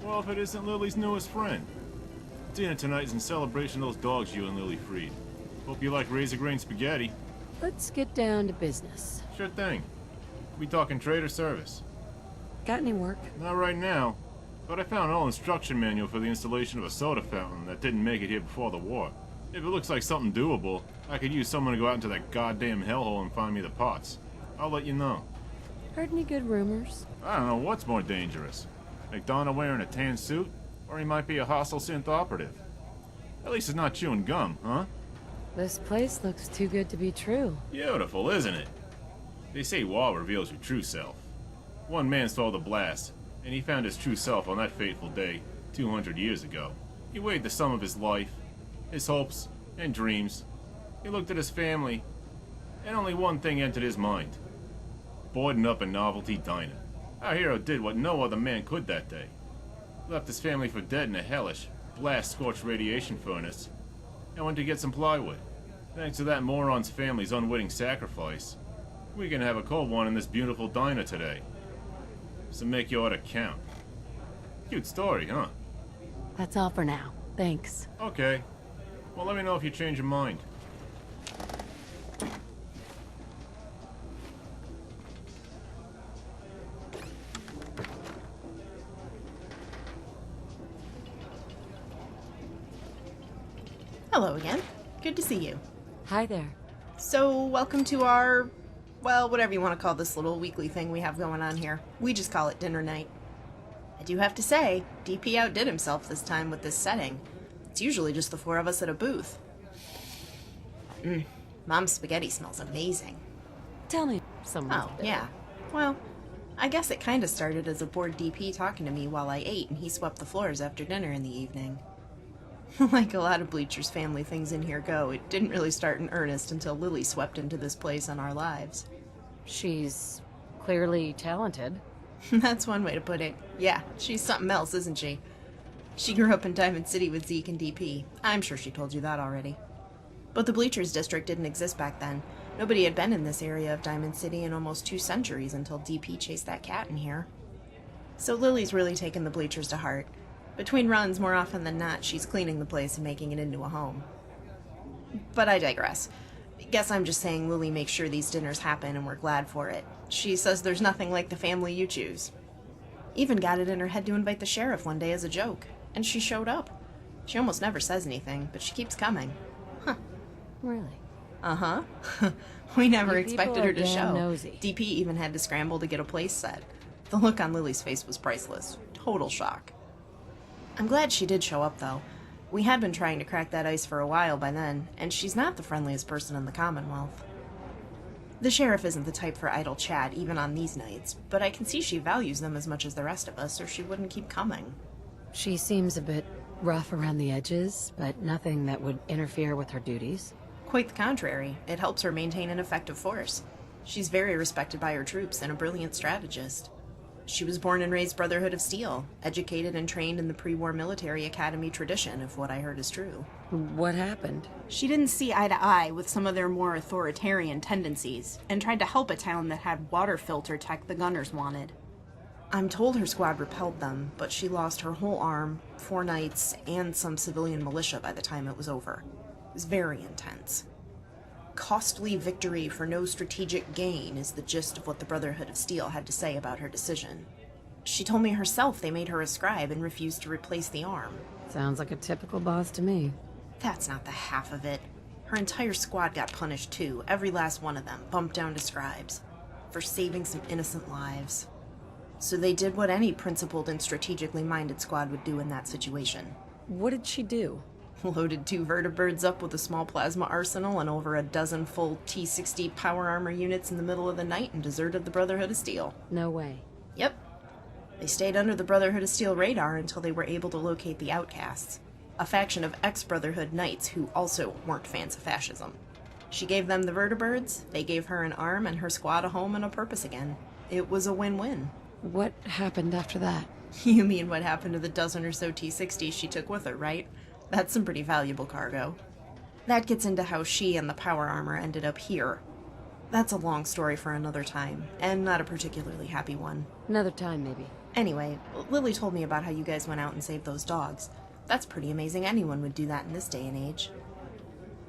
Well, if it isn't Lily's newest friend. Dinner tonight is in celebration of those dogs you and Lily freed. Hope you like razor grain spaghetti. Let's get down to business. Sure thing. We talking trade or service? Got any work? Not right now, but I found an old instruction manual for the installation of a soda fountain that didn't make it here before the war. If it looks like something doable, I could use someone to go out into that goddamn hellhole and find me the parts. I'll let you know. Heard any good rumors? I don't know what's more dangerous. McDonough wearing a tan suit, or he might be a hostile synth operative. At least he's not chewing gum, huh? This place looks too good to be true. Beautiful, isn't it? They say war reveals your true self. One man saw the blast, and he found his true self on that fateful day, 200 years ago. He weighed the sum of his life, his hopes, and dreams. He looked at his family, and only one thing entered his mind. Boarding up a novelty diner. Our hero did what no other man could that day. Left his family for dead in a hellish, blast-scorched radiation furnace, and went to get some plywood. Thanks to that moron's family's unwitting sacrifice, we can have a cold one in this beautiful diner today. So make your order count. Cute story, huh? That's all for now. Thanks. Okay. Well, let me know if you change your mind. Hello again. Good to see you. Hi there. So, welcome to our, well, whatever you want to call this little weekly thing we have going on here. We just call it dinner night. I do have to say, DP outdid himself this time with this setting. It's usually just the four of us at a booth. Mom's spaghetti smells amazing. Tell me someone. Oh, yeah. Well, I guess it kind of started as a bored DP talking to me while I ate and he swept the floors after dinner in the evening. Like a lot of Bleachers family things in here go, it didn't really start in earnest until Lily swept into this place on our lives. She's clearly talented. That's one way to put it. Yeah, she's something else, isn't she? She grew up in Diamond City with Zeke and DP. I'm sure she told you that already. But the Bleachers district didn't exist back then. Nobody had been in this area of Diamond City in almost 2 centuries until DP chased that cat in here. So Lily's really taken the Bleachers to heart. Between runs, more often than not, she's cleaning the place and making it into a home. But I digress. Guess I'm just saying Lily makes sure these dinners happen and we're glad for it. She says there's nothing like the family you choose. Even got it in her head to invite the sheriff one day as a joke. And she showed up. She almost never says anything, but she keeps coming. Huh. Really? Uh-huh. We never You expected people her are to damn show. nosy. DP even had to scramble to get a place set. The look on Lily's face was priceless. Total shock. I'm glad she did show up, though. We had been trying to crack that ice for a while by then, and she's not the friendliest person in the Commonwealth. The sheriff isn't the type for idle chat, even on these nights, but I can see she values them as much as the rest of us, or she wouldn't keep coming. She seems a bit rough around the edges, but nothing that would interfere with her duties. Quite the contrary. It helps her maintain an effective force. She's very respected by her troops and a brilliant strategist. She was born and raised Brotherhood of Steel, educated and trained in the pre-war military academy tradition, if what I heard is true. What happened? She didn't see eye to eye with some of their more authoritarian tendencies, and tried to help a town that had water filter tech the gunners wanted. I'm told her squad repelled them, but she lost her whole arm, 4 knights, and some civilian militia by the time it was over. It was very intense. Costly victory for no strategic gain is the gist of what the Brotherhood of Steel had to say about her decision. She told me herself they made her a scribe and refused to replace the arm. Sounds like a typical boss to me. That's not the half of it. Her entire squad got punished too, every last one of them, bumped down to scribes, for saving some innocent lives. So they did what any principled and strategically minded squad would do in that situation. What did she do? Loaded 2 vertibirds up with a small plasma arsenal and over a dozen full T-60 power armor units in the middle of the night and deserted the Brotherhood of Steel. No way. Yep. They stayed under the Brotherhood of Steel radar until they were able to locate the Outcasts, a faction of ex-Brotherhood knights who also weren't fans of fascism. She gave them the vertibirds, they gave her an arm and her squad a home and a purpose again. It was a win-win. What happened after that? You mean what happened to the dozen or so T-60s she took with her, right? That's some pretty valuable cargo. That gets into how she and the power armor ended up here. That's a long story for another time, and not a particularly happy one. Another time, maybe. Anyway, Lily told me about how you guys went out and saved those dogs. That's pretty amazing. Anyone would do that in this day and age.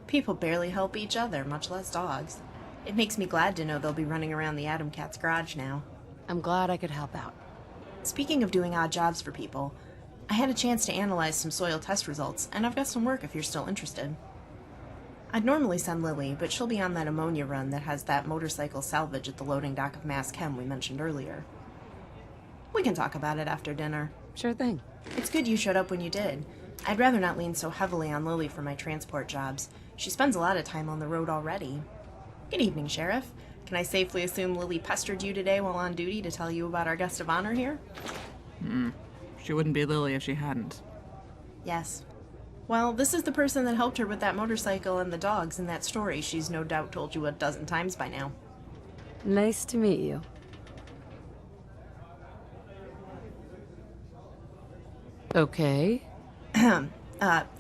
People barely help each other, much less dogs. It makes me glad to know they'll be running around the 𝔻𝕗𝓃's garage now. I'm glad I could help out. Speaking of doing odd jobs for people, I had a chance to analyze some soil test results, and I've got some work if you're still interested. I'd normally send Lily, but she'll be on that ammonia run that has that motorcycle salvage at the loading dock of 𝔻𝕗𝓃 we mentioned earlier. We can talk about it after dinner. Sure thing. It's good you showed up when you did. I'd rather not lean so heavily on Lily for my transport jobs. She spends a lot of time on the road already. Good evening, Sheriff. Can I safely assume Lily pestered you today while on duty to tell you about our guest of honor here? She wouldn't be Lily if she hadn't. Yes. Well, this is the person that helped her with that motorcycle and the dogs in that story she's no doubt told you a dozen times by now. Nice to meet you. Okay.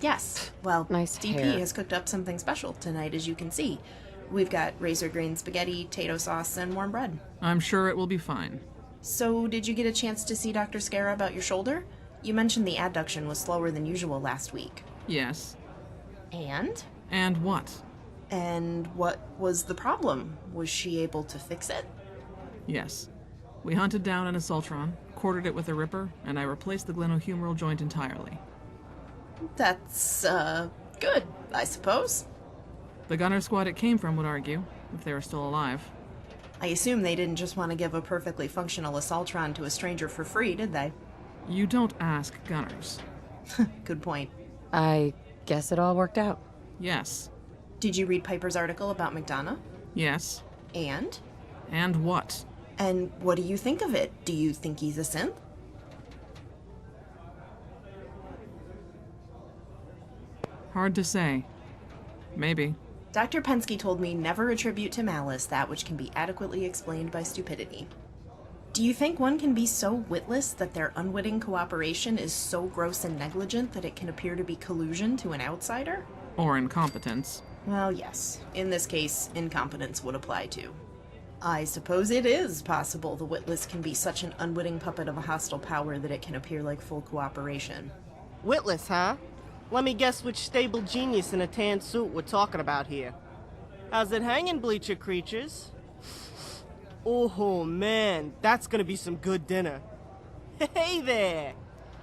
Yes. Well, Nice DP hair. has cooked up something special tonight, as you can see. We've got razor green spaghetti, potato sauce, and warm bread. I'm sure it will be fine. So, did you get a chance to see Dr. 𝔻𝓪 about your shoulder? You mentioned the adduction was slower than usual last week. Yes. And? And what? And what was the problem? Was she able to fix it? Yes. We hunted down an 𝔻𝓪𝓬𝓱𝓲𝓷𝓲𝓶, quartered it with a ripper, and I replaced the glenohumeral joint entirely. That's, good, I suppose. The gunner squad it came from would argue, if they were still alive. I assume they didn't just want to give a perfectly functional 𝔻𝓚𝓚 to a stranger for free, did they? You don't ask gunners. Good point. I guess it all worked out. Yes. Did you read Piper's article about McDonough? Yes. And? And what? And what do you think of it? Do you think he's a synth? Hard to say. Maybe. Dr. Pensky told me never attribute to malice that which can be adequately explained by stupidity. Do you think one can be so witless that their unwitting cooperation is so gross and negligent that it can appear to be collusion to an outsider? Or incompetence. Well, yes. In this case, incompetence would apply too. I suppose it is possible the witless can be such an unwitting puppet of a hostile power that it can appear like full cooperation. Witless, huh? Let me guess which stable genius in a tan suit we're talking about here. How's it hanging, Bleacher creatures? Oh man, that's gonna be some good dinner. Hey there!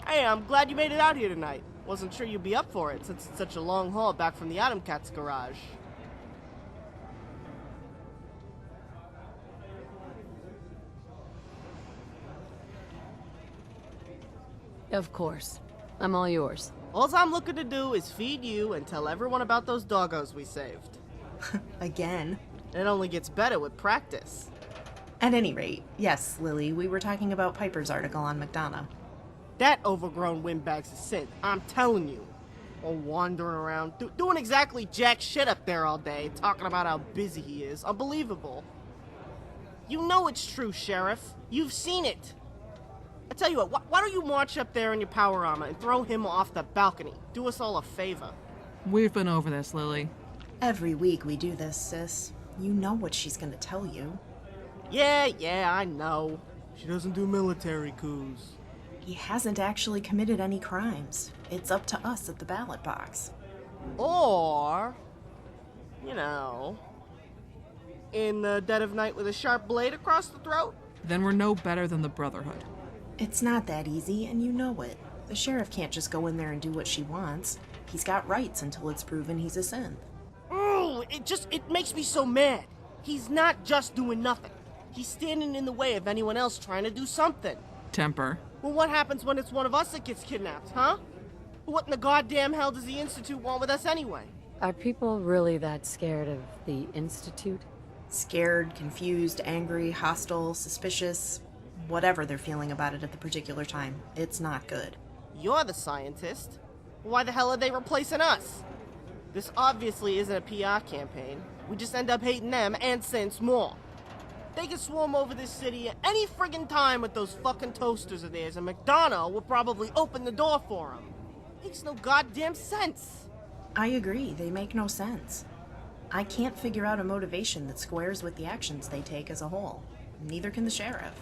Hey, I'm glad you made it out here tonight. Wasn't sure you'd be up for it since it's such a long haul back from the 𝔻𝕗𝓃's garage. Of course. I'm all yours. All I'm looking to do is feed you and tell everyone about those doggos we saved. Again. It only gets better with practice. At any rate, yes, Lily, we were talking about Piper's article on McDonough. That overgrown windbag's a synth, I'm telling you. All wandering around, doing exactly jack shit up there all day, talking about how busy he is. Unbelievable. You know it's true, Sheriff. You've seen it. I tell you what, why don't you march up there in your power armor and throw him off the balcony? Do us all a favor. We've been over this, Lily. Every week we do this, sis. You know what she's gonna tell you. Yeah, I know. She doesn't do military coups. He hasn't actually committed any crimes. It's up to us at the ballot box. Or, you know, in the dead of night with a sharp blade across the throat? Then we're no better than the Brotherhood. It's not that easy, and you know it. The sheriff can't just go in there and do what she wants. He's got rights until it's proven he's a synth. Oh, it makes me so mad. He's not just doing nothing. He's standing in the way of anyone else trying to do something. Temper. Well, what happens when it's one of us that gets kidnapped, huh? What in the goddamn hell does the Institute want with us anyway? Are people really that scared of the Institute? Scared, confused, angry, hostile, suspicious, whatever they're feeling about it at the particular time. It's not good. You're the scientist. Why the hell are they replacing us? This obviously isn't a PR campaign. We just end up hating them and synths more. They can swarm over this city at any friggin' time with those fucking toasters of theirs, and McDonough will probably open the door for them. Makes no goddamn sense. I agree, they make no sense. I can't figure out a motivation that squares with the actions they take as a whole. Neither can the sheriff.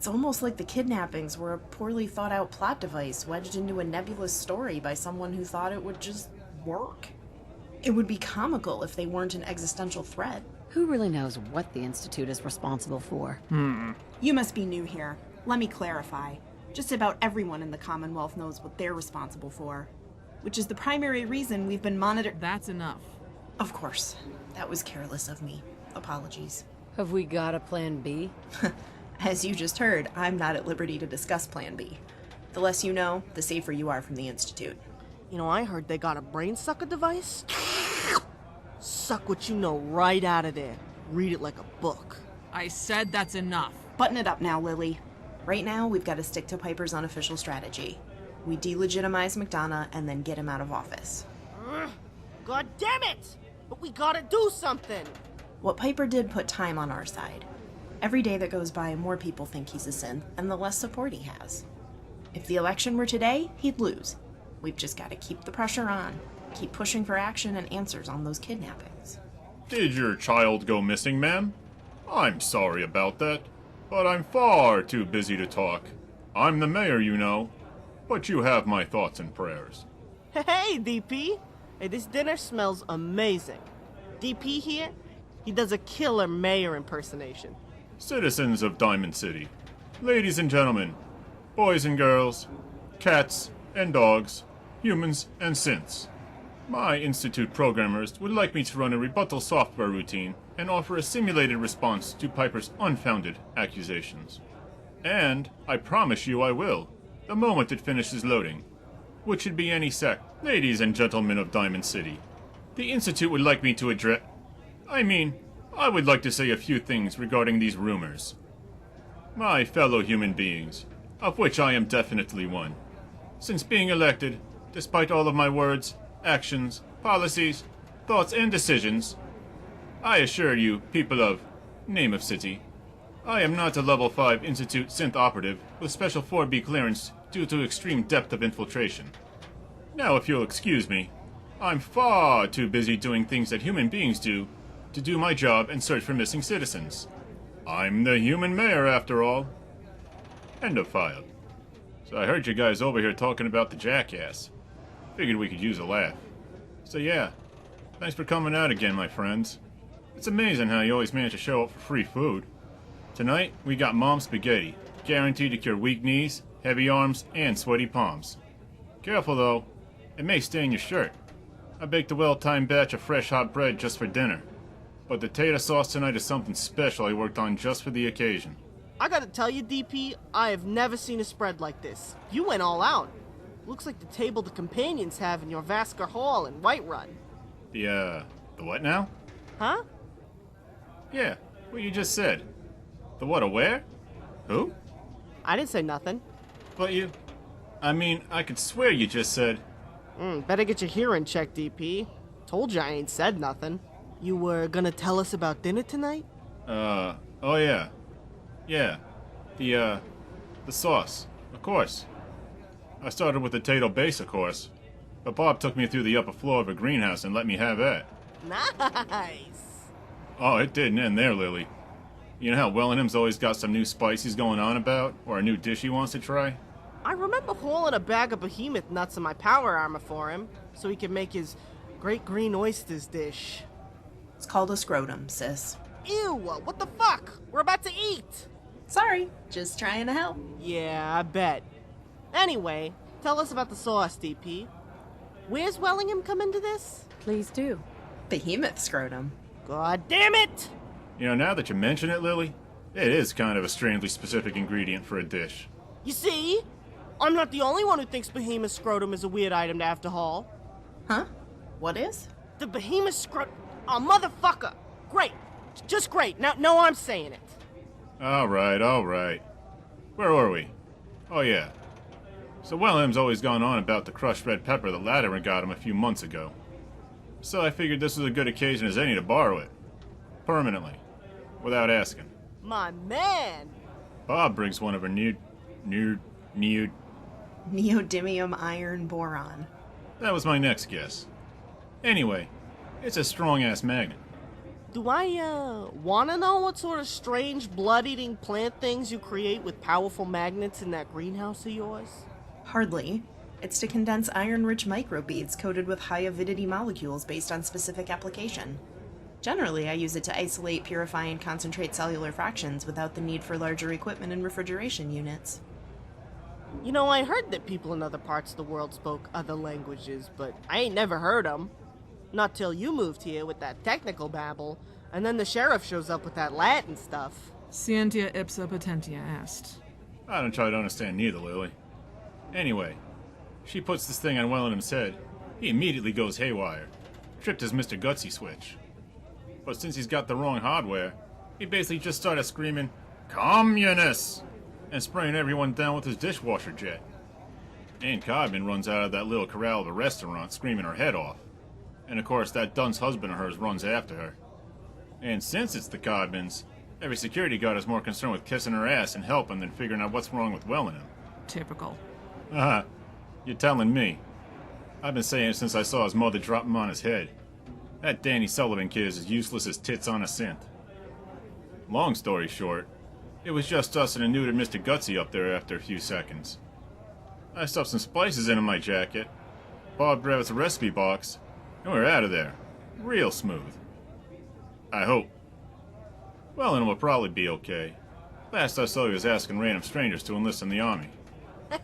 It's almost like the kidnappings were a poorly thought out plot device wedged into a nebulous story by someone who thought it would just work. It would be comical if they weren't an existential threat. Who really knows what the Institute is responsible for? You must be new here. Let me clarify. Just about everyone in the Commonwealth knows what they're responsible for, which is the primary reason we've been monitored. That's enough. Of course. That was careless of me. Apologies. Have we got a plan B? As you just heard, I'm not at liberty to discuss Plan B. The less you know, the safer you are from the Institute. You know, I heard they got a brain sucker device. Suck what you know right out of there. Read it like a book. I said that's enough. Button it up now, Lily. Right now, we've got to stick to Piper's unofficial strategy. We delegitimize McDonough and then get him out of office. God damn it! But we gotta do something! What Piper did put time on our side. Every day that goes by, more people think he's a synth, and the less support he has. If the election were today, he'd lose. We've just got to keep the pressure on. Keep pushing for action and answers on those kidnappings. Did your child go missing, ma'am? I'm sorry about that, but I'm far too busy to talk. I'm the mayor, you know, but you have my thoughts and prayers. Hey, DP! Hey, this dinner smells amazing. DP here, he does a killer mayor impersonation. Citizens of Diamond City, ladies and gentlemen, boys and girls, cats and dogs, humans and synths. My Institute programmers would like me to run a rebuttal software routine and offer a simulated response to Piper's unfounded accusations. And I promise you I will, the moment it finishes loading, which should be any sec. Ladies and gentlemen of Diamond City, the Institute would like me to I would like to say a few things regarding these rumors. My fellow human beings, of which I am definitely one. Since being elected, despite all of my words, actions, policies, thoughts, and decisions, I assure you, people of Name of City, I am not a level 5 Institute synth operative with special 4B clearance due to extreme depth of infiltration. Now, if you'll excuse me, I'm far too busy doing things that human beings do to do my job and search for missing citizens. I'm the human mayor, after all. End of file. So I heard you guys over here talking about the jackass. Figured we could use a laugh. So yeah, thanks for coming out again, my friends. It's amazing how you always manage to show up for free food. Tonight, we got mom spaghetti, guaranteed to cure weak knees, heavy arms, and sweaty palms. Careful though, it may stain your shirt. I baked a well-timed batch of fresh hot bread just for dinner. But the tater sauce tonight is something special I worked on just for the occasion. I gotta tell you, DP, I have never seen a spread like this. You went all out. Looks like the table the companions have in your Vasker Hall in Whiterun. The what now? Huh? Yeah, what you just said. The what, a where? Who? I didn't say nothing. But I could swear you just said... Better get your hearing checked, DP. Told you I ain't said nothing. You were gonna tell us about dinner tonight? Oh yeah. Yeah. The sauce. Of course. I started with the potato base, of course. But Bob took me through the upper floor of a greenhouse and let me have that. Nice! Oh, it didn't end there, Lily. You know how ℂ𝕗 always got some new spice he's going on about? Or a new dish he wants to try? I remember hauling a bag of behemoth nuts in my power armor for him, so he could make his great green oysters dish. It's called a scrotum, sis. Ew, what the fuck? We're about to eat! Sorry, just trying to help. Yeah, I bet. Anyway, tell us about the sauce, DP. Where's ℂ𝕗 come into this? Please do. Behemoth scrotum. God damn it! You know, now that you mention it, Lily, it is kind of a strangely specific ingredient for a dish. You see? I'm not the only one who thinks behemoth scrotum is a weird item to have to haul. Huh? What is? The behemoth scrotum... Oh, motherfucker! Great! Just great! Now I'm saying it. Alright. Where were we? Oh yeah. So ℂ𝕗's always gone on about the crushed red pepper that 𝓻𝓚 got him a few months ago. So I figured this was a good occasion as any to borrow it. Permanently. Without asking. My man! Bob brings one of her Neodymium iron boron. That was my next guess. Anyway, it's a strong-ass magnet. Do I, wanna know what sort of strange blood-eating plant things you create with powerful magnets in that greenhouse of yours? Hardly. It's to condense iron-rich microbeads coated with high avidity molecules based on specific application. Generally, I use it to isolate, purify, and concentrate cellular fractions without the need for larger equipment and refrigeration units. You know, I heard that people in other parts of the world spoke other languages, but I ain't never heard them. Not till you moved here with that technical babble, and then the sheriff shows up with that Latin stuff. Scientia ipsa potentia est. I don't try to understand neither, Lily. Anyway, she puts this thing on Wellingham's head. He immediately goes haywire. Tripped his Mr. Gutsy switch. But since he's got the wrong hardware, he basically just started screaming, "Communists!" and spraying everyone down with his dishwasher jet. Ann Codman runs out of that little corral of a restaurant screaming her head off. And of course that dunce husband of hers runs after her. And since it's the Codmans, every security guard is more concerned with kissing her ass and helping than figuring out what's wrong with Wellingham. Typical. You're telling me. I've been saying it since I saw his mother drop him on his head. That Danny Sullivan kid is as useless as tits on a scent. Long story short, it was just us and a neutered Mr. Gutsy up there after a few seconds. I stuffed some spices into my jacket, Bob grabbed us a recipe box, and we were out of there. Real smooth. I hope. Wellington will probably be okay. Last I saw he was asking random strangers to enlist in the army.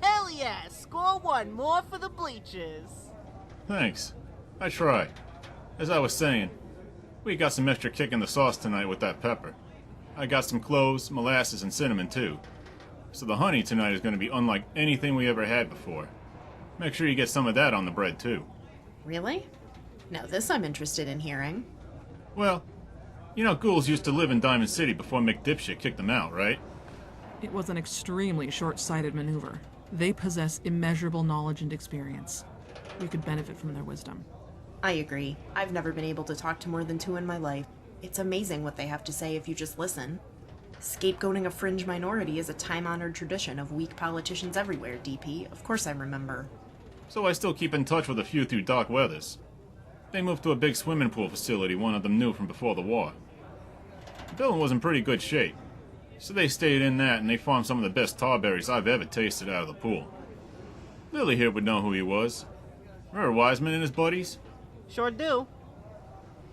Hell yeah! Score one more for the Bleachers! Thanks. I try. As I was saying, we got some extra kick in the sauce tonight with that pepper. I got some cloves, molasses, and cinnamon too. So the honey tonight is going to be unlike anything we ever had before. Make sure you get some of that on the bread too. Really? Now this I'm interested in hearing. Well, you know ghouls used to live in Diamond City before McDipshit kicked them out, right? It was an extremely short-sighted maneuver. They possess immeasurable knowledge and experience. We could benefit from their wisdom. I agree. I've never been able to talk to more than two in my life. It's amazing what they have to say if you just listen. Scapegoating a fringe minority is a time-honored tradition of weak politicians everywhere, DP. Of course I remember. So I still keep in touch with a few through Doc Weathers. They moved to a big swimming pool facility one of them knew from before the war. The building was in pretty good shape, so they stayed in that and they farmed some of the best tarberries I've ever tasted out of the pool. Lily here would know who he was. Remember Wiseman and his buddies? Sure do.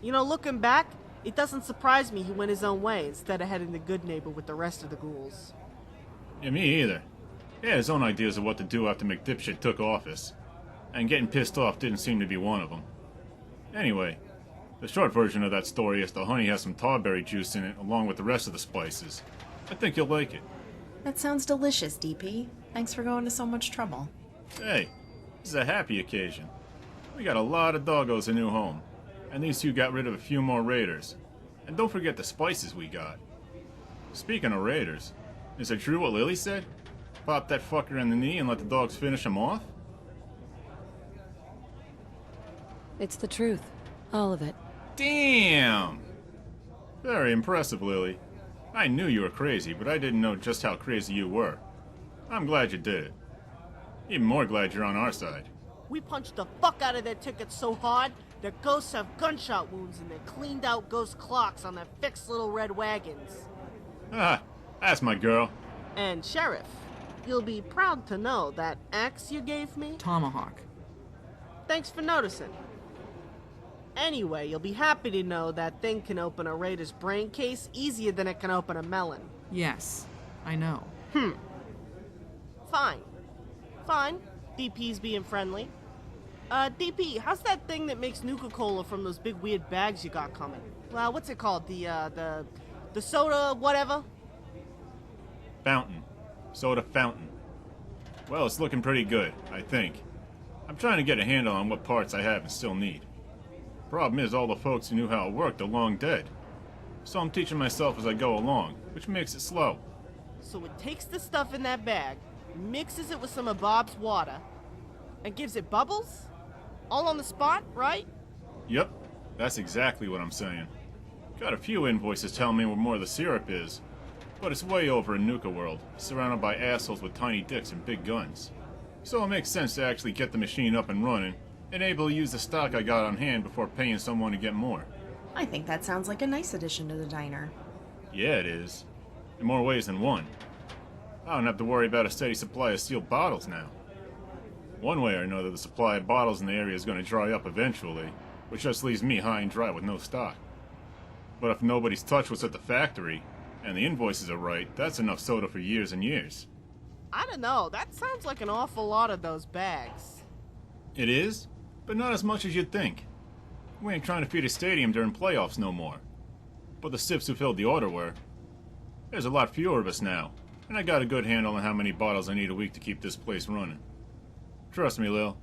You know, looking back, it doesn't surprise me he went his own way instead of heading the good neighbor with the rest of the ghouls. Yeah, me either. He had his own ideas of what to do after McDipshit took office, and getting pissed off didn't seem to be one of them. Anyway, the short version of that story is the honey has some tarberry juice in it along with the rest of the spices. I think you'll like it. That sounds delicious, DP. Thanks for going to so much trouble. Hey, this is a happy occasion. We got a lot of doggos in New Home, and these two got rid of a few more raiders. And don't forget the spices we got. Speaking of raiders, is it true what Lily said? Pop that fucker in the knee and let the dogs finish him off? It's the truth. All of it. Damn! Very impressive, Lily. I knew you were crazy, but I didn't know just how crazy you were. I'm glad you did it. Even more glad you're on our side. We punched the fuck out of their tickets so hard, their ghosts have gunshot wounds and their cleaned out ghost clocks on their fixed little red wagons. Ah, that's my girl. And Sheriff, you'll be proud to know that axe you gave me? Tomahawk. Thanks for noticing. Anyway, you'll be happy to know that thing can open a raider's brain case easier than it can open a melon. Yes, I know. Fine. Fine. DP's being friendly. DP, how's that thing that makes Nuka Cola from those big weird bags you got coming? Well, what's it called? The soda whatever? Fountain. Soda fountain. Well, it's looking pretty good, I think. I'm trying to get a handle on what parts I have and still need. Problem is, all the folks who knew how it worked are long dead. So I'm teaching myself as I go along, which makes it slow. So it takes the stuff in that bag, mixes it with some of Bob's water, and gives it bubbles? All on the spot, right? Yep, that's exactly what I'm saying. Got a few invoices telling me where more of the syrup is, but it's way over in Nuka world, surrounded by assholes with tiny dicks and big guns. So it makes sense to actually get the machine up and running, and able to use the stock I got on hand before paying someone to get more. I think that sounds like a nice addition to the diner. Yeah, it is. In more ways than one. I don't have to worry about a steady supply of sealed bottles now. One way or another, the supply of bottles in the area is going to dry up eventually, which just leaves me high and dry with no stock. But if nobody's touched what's at the factory, and the invoices are right, that's enough soda for years and years. I don't know, that sounds like an awful lot of those bags. It is, but not as much as you'd think. We ain't trying to feed a stadium during playoffs no more. But the sips who filled the order were. There's a lot fewer of us now, and I got a good handle on how many bottles I need a week to keep this place running. Trust me, Lil,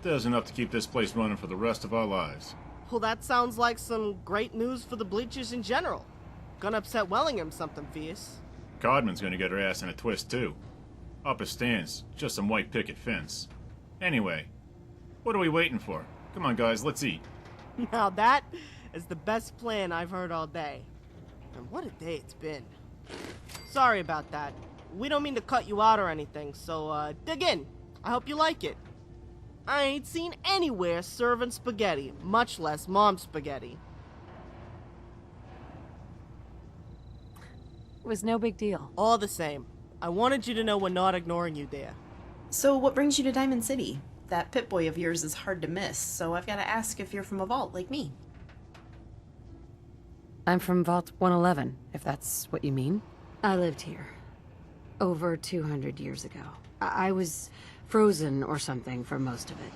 there's enough to keep this place running for the rest of our lives. Well, that sounds like some great news for the Bleachers in general. Gonna upset Wellingham something fierce. Codman's gonna get her ass in a twist, too. Up it stands, just some white picket fence. Anyway, what are we waiting for? Come on, guys, let's eat. Now that is the best plan I've heard all day. And what a day it's been. Sorry about that. We don't mean to cut you out or anything, so dig in. I hope you like it. I ain't seen anywhere serving spaghetti, much less mom's spaghetti. It was no big deal. All the same, I wanted you to know we're not ignoring you there. So what brings you to Diamond City? That Pip-Boy of yours is hard to miss, so I've got to ask if you're from a vault like me. I'm from Vault 111, if that's what you mean. I lived here. Over 200 years ago. I was frozen or something for most of it.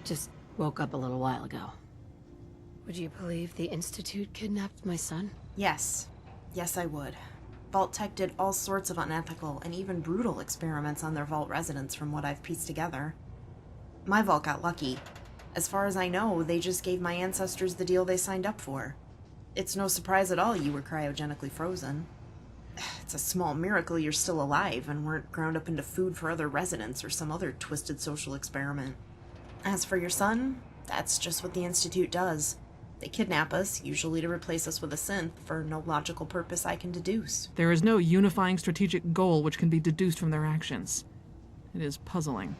Just woke up a little while ago. Would you believe the Institute kidnapped my son? Yes. Yes, I would. Vault Tech did all sorts of unethical and even brutal experiments on their Vault residents from what I've pieced together. My Vault got lucky. As far as I know, they just gave my ancestors the deal they signed up for. It's no surprise at all you were cryogenically frozen. It's a small miracle you're still alive and weren't ground up into food for other residents or some other twisted social experiment. As for your son, that's just what the Institute does. They kidnap us, usually to replace us with a synth, for no logical purpose I can deduce. There is no unifying strategic goal which can be deduced from their actions. It is puzzling.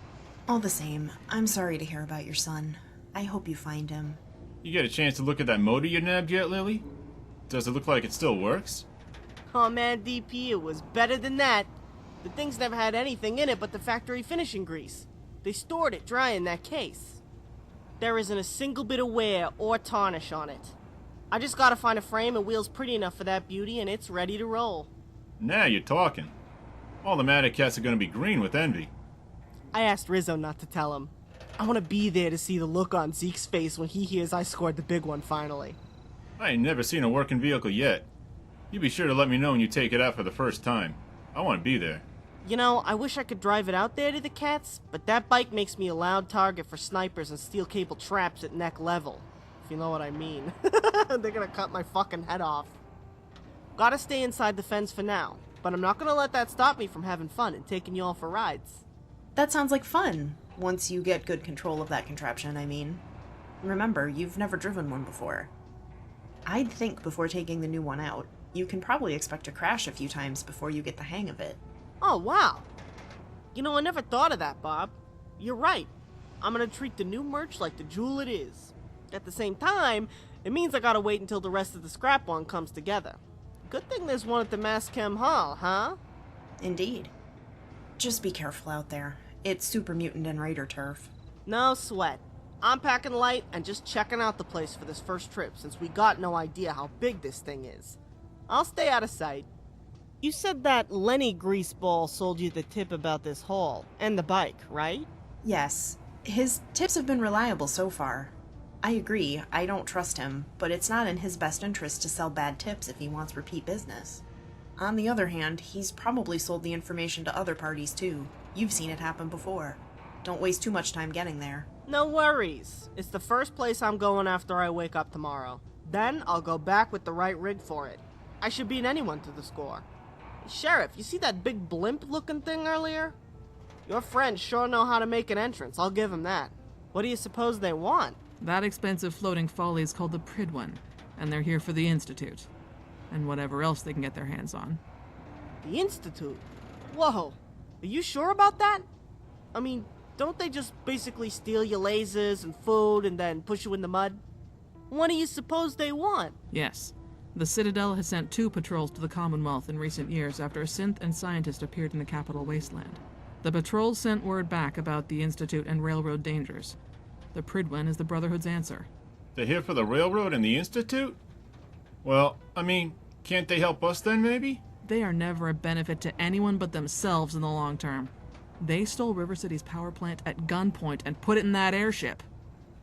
All the same, I'm sorry to hear about your son. I hope you find him. You get a chance to look at that motor you nabbed yet, Lily? Does it look like it still works? Oh man, DP, it was better than that. The thing's never had anything in it but the factory finishing grease. They stored it dry in that case. There isn't a single bit of wear or tarnish on it. I just gotta find a frame and wheels pretty enough for that beauty and it's ready to roll. Now you're talking. All the Matic cats are gonna be green with envy. I asked Rizzo not to tell him. I want to be there to see the look on Zeke's face when he hears I scored the big one finally. I ain't never seen a working vehicle yet. You be sure to let me know when you take it out for the first time. I want to be there. You know, I wish I could drive it out there to the cats, but that bike makes me a loud target for snipers and steel cable traps at neck level. If you know what I mean. They're gonna cut my fucking head off. Gotta stay inside the fence for now, but I'm not gonna let that stop me from having fun and taking you all for rides. That sounds like fun, once you get good control of that contraption, I mean. Remember, you've never driven one before. I'd think before taking the new one out, you can probably expect to crash a few times before you get the hang of it. Oh, wow. You know, I never thought of that, Bob. You're right. I'm gonna treat the new merch like the jewel it is. At the same time, it means I gotta wait until the rest of the scrap one comes together. Good thing there's one at the Mass-Chem Hall, huh? Indeed. Just be careful out there. It's super mutant and raider turf. No sweat. I'm packing light and just checking out the place for this first trip since we got no idea how big this thing is. I'll stay out of sight. You said that Lenny Greaseball sold you the tip about this haul, and the bike, right? Yes. His tips have been reliable so far. I agree, I don't trust him, but it's not in his best interest to sell bad tips if he wants repeat business. On the other hand, he's probably sold the information to other parties too. You've seen it happen before. Don't waste too much time getting there. No worries. It's the first place I'm going after I wake up tomorrow. Then I'll go back with the right rig for it. I should beat anyone to the score. Sheriff, you see that big blimp-looking thing earlier? Your friends sure know how to make an entrance, I'll give them that. What do you suppose they want? That expensive floating folly is called the Pridwin, and they're here for the Institute. And whatever else they can get their hands on. The Institute? Whoa, are you sure about that? I mean, don't they just basically steal your lasers and food and then push you in the mud? What do you suppose they want? Yes. The Citadel has sent 2 patrols to the Commonwealth in recent years after a synth and scientist appeared in the capital wasteland. The patrols sent word back about the Institute and railroad dangers. The Pridwen is the Brotherhood's answer. They're here for the railroad and the Institute? Well, I mean, can't they help us then, maybe? They are never a benefit to anyone but themselves in the long term. They stole River City's power plant at gunpoint and put it in that airship.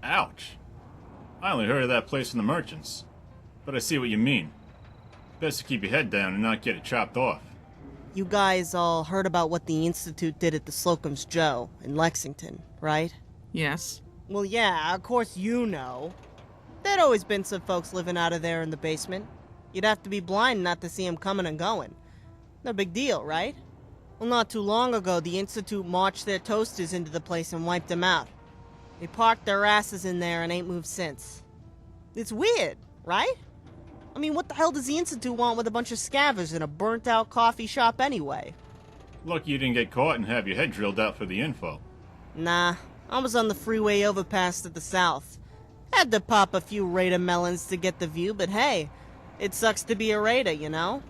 Ouch. I only heard of that place from the merchants. But I see what you mean. Best to keep your head down and not get it chopped off. You guys all heard about what the Institute did at the 𝔻𝓾𝓼𝓽 in Lexington, right? Yes. Well, yeah, of course you know. There'd always been some folks living out of there in the basement. You'd have to be blind not to see them coming and going. No big deal, right? Well, not too long ago, the Institute marched their toasters into the place and wiped them out. They parked their asses in there and ain't moved since. It's weird, right? I mean, what the hell does the Institute want with a bunch of scavengers in a burnt-out coffee shop anyway? Lucky you didn't get caught and have your head drilled out for the info. Nah, I was on the freeway overpass to the south. Had to pop a few 𝓻𝕗-melons to get the view, but hey, it sucks to be a raider, you know?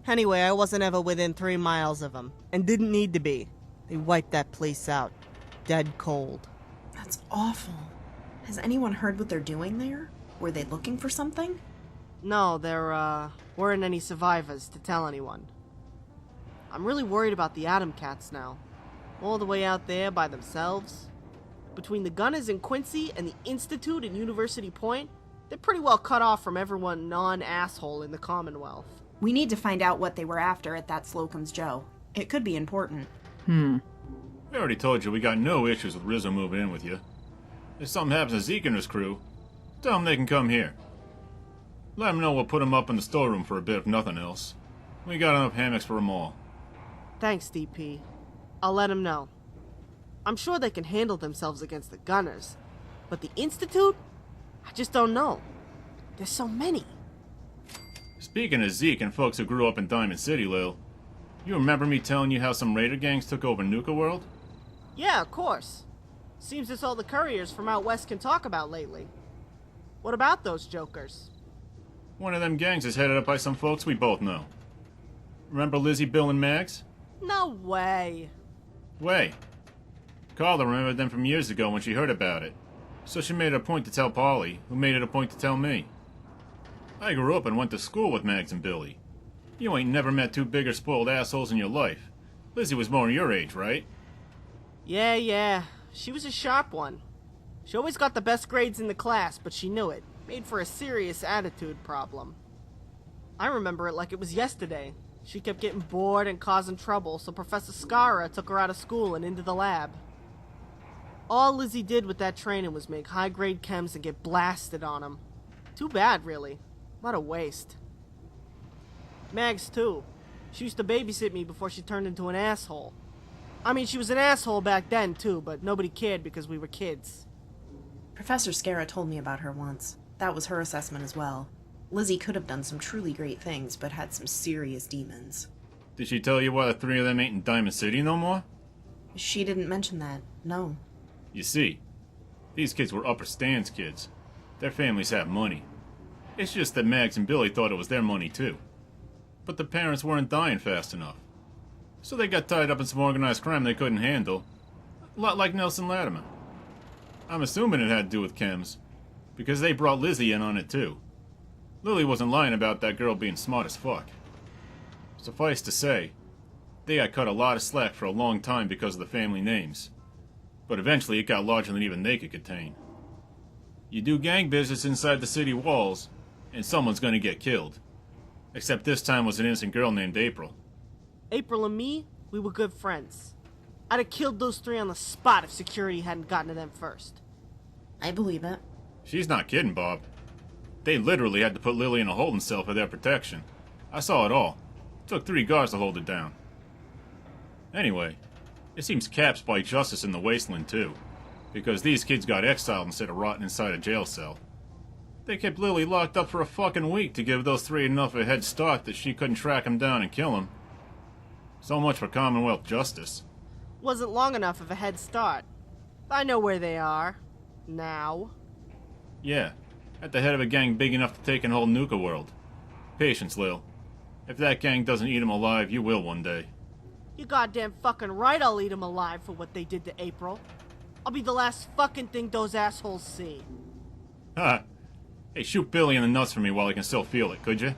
Anyway, I wasn't ever within 3 miles of them, and didn't need to be. They wiped that place out. Dead cold. That's awful. Has anyone heard what they're doing there? Were they looking for something? No, there, weren't any survivors to tell anyone. I'm really worried about the Atom Cats now. All the way out there by themselves. Between the Gunners in Quincy and the Institute in University Point, they're pretty well cut off from everyone non-asshole in the Commonwealth. We need to find out what they were after at that 𝔻𝓾𝓼𝓽. It could be important. I already told you we got no issues with Rizzo moving in with you. If something happens to Zeke and his crew, tell them they can come here. Let them know we'll put them up in the storeroom for a bit if nothing else. We got enough hammocks for them all. Thanks, DP. I'll let them know. I'm sure they can handle themselves against the Gunners. But the Institute? I just don't know. There's so many. Speaking of Zeke and folks who grew up in Diamond City, Lil, you remember me telling you how some raider gangs took over Nuka World? Yeah, of course. Seems it's all the couriers from out west can talk about lately. What about those jokers? One of them gangs is headed up by some folks we both know. Remember Lizzie, Bill, and Mags? No way. Way. Carla remembered them from years ago when she heard about it. So she made it a point to tell Polly, who made it a point to tell me. I grew up and went to school with Mags and Billy. You ain't never met 2 bigger spoiled assholes in your life. Lizzie was more your age, right? Yeah. She was a sharp one. She always got the best grades in the class, but she knew it. Made for a serious attitude problem. I remember it like it was yesterday. She kept getting bored and causing trouble, so Professor 𝓻𝓪𝓬 took her out of school and into the lab. All Lizzie did with that training was make high-grade chems and get blasted on them. Too bad, really. What a waste. Mags, too. She used to babysit me before she turned into an asshole. I mean, she was an asshole back then, too, but nobody cared because we were kids. Professor 𝓻𝓬𝓬 told me about her once. That was her assessment as well. Lizzie could have done some truly great things, but had some serious demons. Did she tell you why the 3 of them ain't in Diamond City no more? She didn't mention that, no. You see, these kids were upper stands kids. Their families have money. It's just that Mags and Billy thought it was their money too. But the parents weren't dying fast enough. So they got tied up in some organized crime they couldn't handle. A lot like Nelson Latimer. I'm assuming it had to do with chems, because they brought Lizzie in on it too. Lily wasn't lying about that girl being smart as fuck. Suffice to say, they got cut a lot of slack for a long time because of the family names. But eventually it got larger than even they could contain. You do gang business inside the city walls, and someone's gonna get killed. Except this time was an innocent girl named April. April and me, we were good friends. I'd have killed those 3 on the spot if security hadn't gotten to them first. I believe it. She's not kidding, Bob. They literally had to put Lily in a holding cell for their protection. I saw it all. It took 3 guards to hold it down. Anyway, it seems Caps bite justice in the wasteland too, because these kids got exiled instead of rotting inside a jail cell. They kept Lily locked up for a fucking week to give those 3 enough of a head start that she couldn't track him down and kill him. So much for Commonwealth justice. Wasn't long enough of a head start. I know where they are. Now. Yeah, At the head of a gang big enough to take an whole Nuka world. Patience, Lil. If that gang doesn't eat him alive, you will one day. You goddamn fucking right I'll eat him alive for what they did to April. I'll be the last fucking thing those assholes see. Ha! Hey, shoot Billy in the nuts for me while I can still feel it, could you?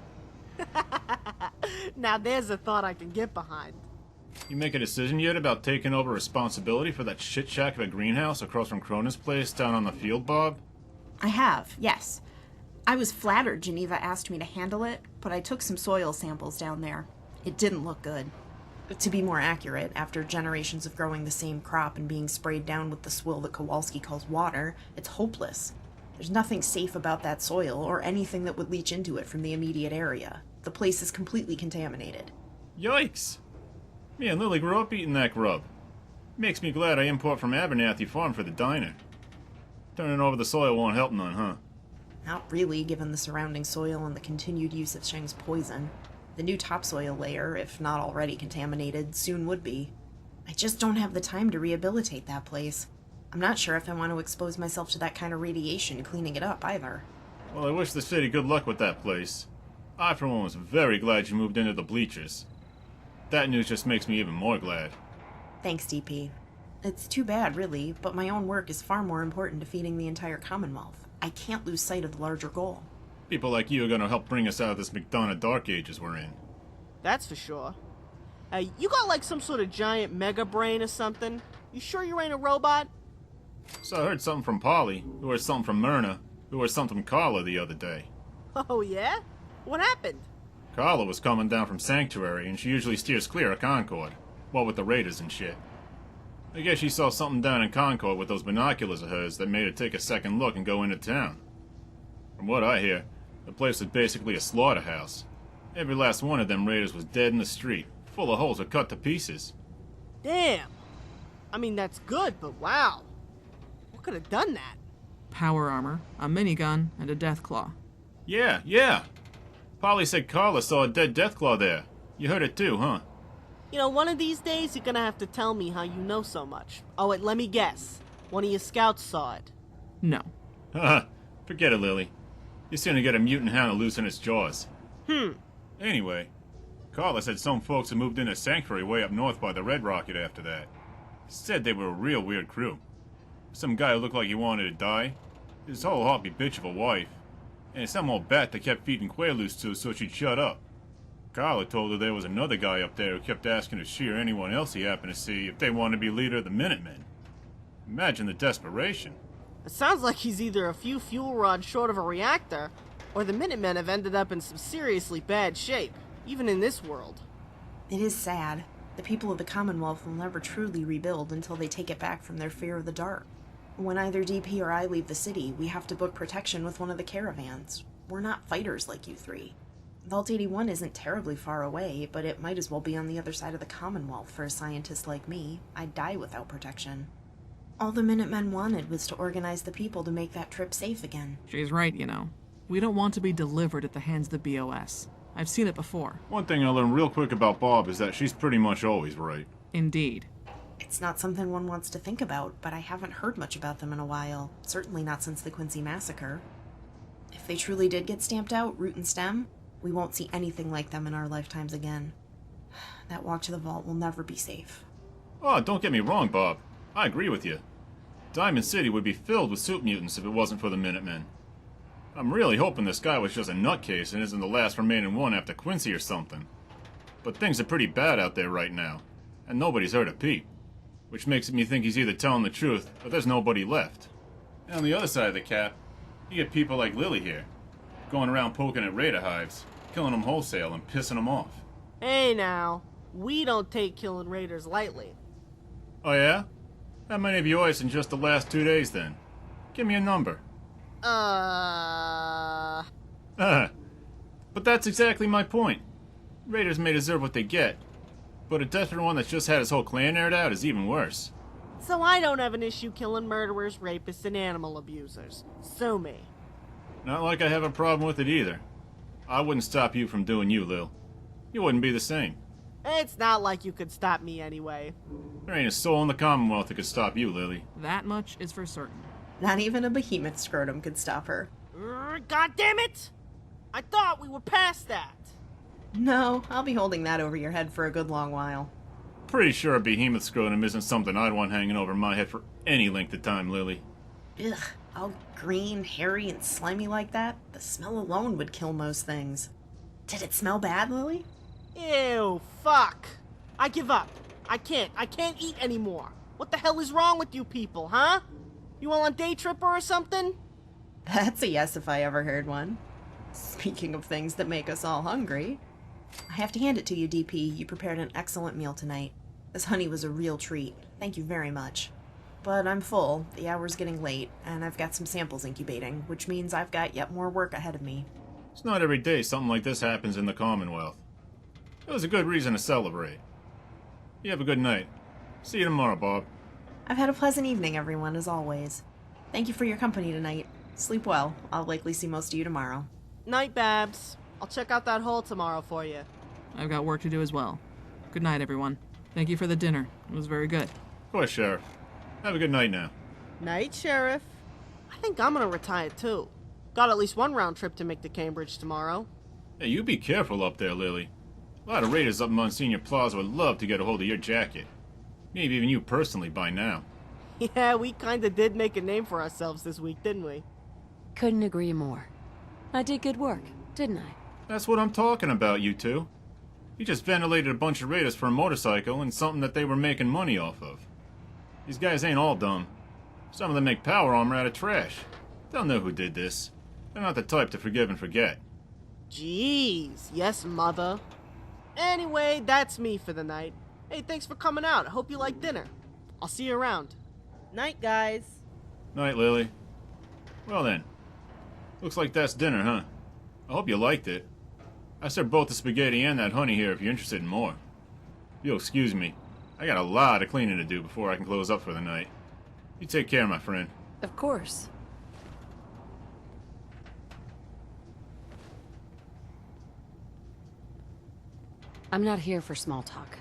Now there's a thought I can get behind. You make a decision yet about taking over responsibility for that shit shack of a greenhouse across from Cronin's place down on the field, Bob? I have, yes. I was flattered Geneva asked me to handle it, but I took some soil samples down there. It didn't look good. To be more accurate, after generations of growing the same crop and being sprayed down with the swill that Kowalski calls water, it's hopeless. There's nothing safe about that soil or anything that would leach into it from the immediate area. The place is completely contaminated. Yikes! Me and Lily grew up eating that grub. Makes me glad I import from Abernathy Farm for the diner. Turning over the soil won't help none, huh? Not really, given the surrounding soil and the continued use of 𝓻's poison. The new topsoil layer, if not already contaminated, soon would be. I just don't have the time to rehabilitate that place. I'm not sure if I want to expose myself to that kind of radiation cleaning it up, either. Well, I wish the city good luck with that place. I, for one, was very glad you moved into the Bleachers. That news just makes me even more glad. Thanks, DP. It's too bad, really, but my own work is far more important to feeding the entire Commonwealth. I can't lose sight of the larger goal. People like you are gonna help bring us out of this McDonough Dark Ages we're in. That's for sure. Hey, you got like some sort of giant mega brain or something? You sure you ain't a robot? So I heard something from Polly, who heard something from Myrna, who heard something from Carla the other day. Oh yeah? What happened? Carla was coming down from Sanctuary, and she usually steers clear of Concord. What with the raiders and shit. I guess she saw something down in Concord with those binoculars of hers that made her take a second look and go into town. From what I hear, the place was basically a slaughterhouse. Every last one of them raiders was dead in the street, full of holes or cut to pieces. Damn. I mean, that's good, but wow. What could have done that? Power armor, a minigun, and a 𝓼𝓃. Yeah. Polly said Carla saw a dead Deathclaw there. You heard it too, huh? You know, one of these days you're gonna have to tell me how you know so much. Oh, wait, let me guess. One of your scouts saw it. No. Haha, forget it, Lily. You're soon to get a mutant hound to loosen its jaws. Anyway, Carla said some folks had moved into Sanctuary way up north by the Red Rocket after that. Said they were a real weird crew. Some guy who looked like he wanted to die, his whole hoppy bitch of a wife, and some old bat that kept feeding Quaaludes to so she'd shut up. Carla told her there was another guy up there who kept asking if she or anyone else he happened to see if they wanted to be leader of the Minutemen. Imagine the desperation. It sounds like he's either a few fuel rods short of a reactor, or the Minutemen have ended up in some seriously bad shape, even in this world. It is sad. The people of the Commonwealth will never truly rebuild until they take it back from their fear of the dark. When either DP or I leave the city, we have to book protection with one of the caravans. We're not fighters like you three. Vault 81 isn't terribly far away, but it might as well be on the other side of the Commonwealth for a scientist like me. I'd die without protection. All the Minutemen wanted was to organize the people to make that trip safe again. She's right, you know. We don't want to be delivered at the hands of the BOS. I've seen it before. One thing I learned real quick about Bob is that she's pretty much always right. Indeed. It's not something one wants to think about, but I haven't heard much about them in a while. Certainly not since the Quincy Massacre. If they truly did get stamped out, root and stem, we won't see anything like them in our lifetimes again. That walk to the vault will never be safe. Oh, don't get me wrong, Bob. I agree with you. Diamond City would be filled with soup mutants if it wasn't for the Minutemen. I'm really hoping this guy was just a nutcase and isn't the last remaining one after Quincy or something. But things are pretty bad out there right now, and nobody's heard a peep. Which makes me think he's either telling the truth, or there's nobody left. And on the other side of the cap, you get people like Lily here, going around poking at raider hives, killing them wholesale and pissing them off. Hey now, we don't take killing raiders lightly. Oh yeah? How many of yours in just the last 2 days then? Give me a number. But that's exactly my point. Raiders may deserve what they get, but a desperate one that's just had his whole clan aired out is even worse. So I don't have an issue killing murderers, rapists, and animal abusers. Sue me. Not like I have a problem with it either. I wouldn't stop you from doing you, Lil. You wouldn't be the same. It's not like you could stop me anyway. There ain't a soul in the Commonwealth that could stop you, Lily. That much is for certain. Not even a behemoth scrotum could stop her. God damn it! I thought we were past that. No, I'll be holding that over your head for a good long while. Pretty sure a behemoth scrotum isn't something I'd want hanging over my head for any length of time, Lily. Ugh, all green, hairy, and slimy like that? The smell alone would kill most things. Did it smell bad, Lily? Ew, fuck. I give up. I can't eat anymore. What the hell is wrong with you people, huh? You all on day tripper or something? That's a yes if I ever heard one. Speaking of things that make us all hungry, I have to hand it to you, DP. You prepared an excellent meal tonight. This honey was a real treat. Thank you very much. But I'm full, the hour's getting late, and I've got some samples incubating, which means I've got yet more work ahead of me. It's not every day something like this happens in the Commonwealth. It was a good reason to celebrate. You have a good night. See you tomorrow, Bob. I've had a pleasant evening, everyone, as always. Thank you for your company tonight. Sleep well. I'll likely see most of you tomorrow. Night, Babs. I'll check out that hole tomorrow for you. I've got work to do as well. Good night, everyone. Thank you for the dinner. It was very good. Of course, Sheriff. Have a good night now. Night, Sheriff. I think I'm gonna retire too. Got at least one round trip to make to Cambridge tomorrow. Hey, you be careful up there, Lily. A lot of raiders up Monsignor Plaza would love to get a hold of your jacket. Maybe even you personally by now. Yeah, we kinda did make a name for ourselves this week, didn't we? Couldn't agree more. I did good work, didn't I? That's what I'm talking about, you two. You just ventilated a bunch of raiders for a motorcycle and something that they were making money off of. These guys ain't all dumb. Some of them make power armor out of trash. They'll know who did this. They're not the type to forgive and forget. Jeez, yes, mother. Anyway, that's me for the night. Hey, thanks for coming out. I hope you like dinner. I'll see you around. Night, guys. Night, Lily. Well then. Looks like that's dinner, huh? I hope you liked it. I served both the spaghetti and that honey here if you're interested in more. You'll excuse me. I got a lot of cleaning to do before I can close up for the night. You take care, my friend. Of course. I'm not here for small talk.